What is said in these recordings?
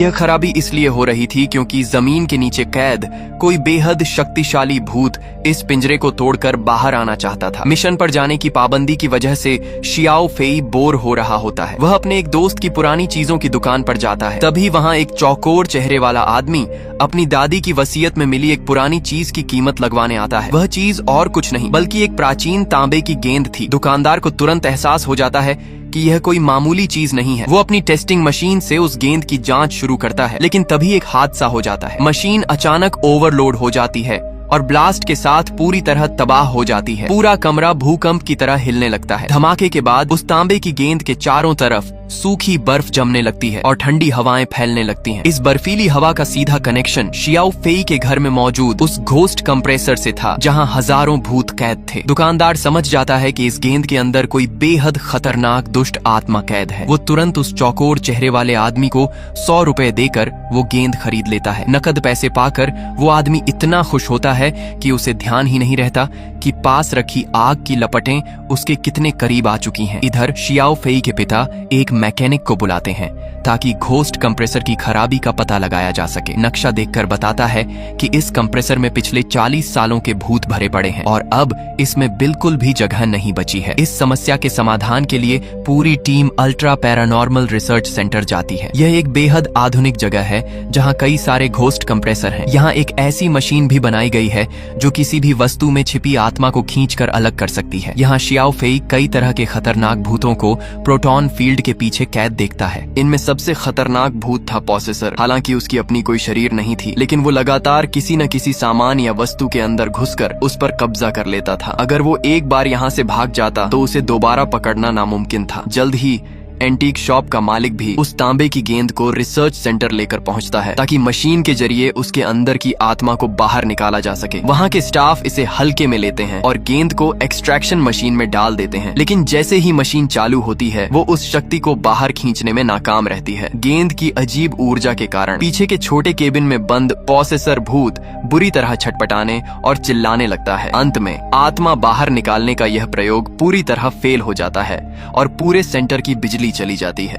यह खराबी इसलिए हो रही थी क्योंकि जमीन के नीचे कैद कोई बेहद शक्तिशाली भूत इस पिंजरे को तोड़कर बाहर आना चाहता था। मिशन पर जाने की पाबंदी की वजह से शियाओ फेई बोर हो रहा होता है। वह अपने एक दोस्त की पुरानी चीजों की दुकान पर जाता है। तभी वहाँ एक चौकोर चेहरे वाला आदमी अपनी दादी की वसीयत में मिली एक पुरानी चीज की कीमत लगवाने आता है। वह चीज और कुछ नहीं बल्कि एक प्राचीन तांबे की गेंद थी। दुकानदार को तुरंत एहसास हो जाता है कि यह कोई मामूली चीज नहीं है। वो अपनी टेस्टिंग मशीन से उस गेंद की जांच शुरू करता है, लेकिन तभी एक हादसा हो जाता है। मशीन अचानक ओवरलोड हो जाती है और ब्लास्ट के साथ पूरी तरह तबाह हो जाती है। पूरा कमरा भूकंप की तरह हिलने लगता है। धमाके के बाद उस तांबे की गेंद के चारों तरफ सूखी बर्फ जमने लगती है और ठंडी हवाएं फैलने लगती हैं। इस बर्फीली हवा का सीधा कनेक्शन शियाओ फेई के घर में मौजूद उस घोस्ट कंप्रेसर से था, जहां हजारों भूत कैद थे। दुकानदार समझ जाता है कि इस गेंद के अंदर कोई बेहद खतरनाक दुष्ट आत्मा कैद है। वो तुरंत उस चौकोर चेहरे वाले आदमी को 100 रुपए देकर वो गेंद खरीद लेता है। नकद पैसे पाकर वो आदमी इतना खुश होता है कि उसे ध्यान ही नहीं रहता कि पास रखी आग की लपटें उसके कितने करीब आ चुकी हैं। इधर शियाओ फेई के पिता एक मैकेनिक को बुलाते हैं ताकि घोस्ट कंप्रेसर की खराबी का पता लगाया जा सके। नक्शा देखकर बताता है कि इस कंप्रेसर में पिछले 40 सालों के भूत भरे पड़े हैं और अब इसमें बिल्कुल भी जगह नहीं बची है। इस समस्या के समाधान के लिए पूरी team ultra paranormal research centre जाती है। यह एक बेहद आधुनिक जगह है जहां कई सारे घोस्ट कंप्रेसर हैं। यहाँ एक ऐसी मशीन भी बनाई गई है जो किसी भी वस्तु में छिपी आत्मा को खींचकर अलग कर सकती है। यहाँ शियाओ फेई कई तरह के खतरनाक भूतों को प्रोटॉन फील्ड के पीछे कैद देखता है। इनमें सबसे खतरनाक भूत था पॉसेसर। हालांकि उसकी अपनी कोई शरीर नहीं थी, लेकिन वो लगातार किसी न किसी सामान या वस्तु के अंदर घुसकर उस पर कब्जा कर लेता था। अगर वो एक बार यहाँ से भाग जाता तो उसे दोबारा पकड़ना नामुमकिन था। जल्द ही एंटीक शॉप का मालिक भी उस तांबे की गेंद को रिसर्च सेंटर लेकर पहुंचता है ताकि मशीन के जरिए उसके अंदर की आत्मा को बाहर निकाला जा सके। वहां के स्टाफ इसे हल्के में लेते हैं और गेंद को एक्सट्रैक्शन मशीन में डाल देते हैं, लेकिन जैसे ही मशीन चालू होती है वो उस शक्ति को बाहर खींचने में नाकाम रहती है। गेंद की अजीब ऊर्जा के कारण पीछे के छोटे केबिन में बंद पॉसेसर भूत बुरी तरह छटपटाने और चिल्लाने लगता है। अंत में आत्मा बाहर निकालने का यह प्रयोग पूरी तरह फेल हो जाता है और पूरे सेंटर की बिजली चली जाती है।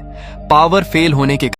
पावर फेल होने के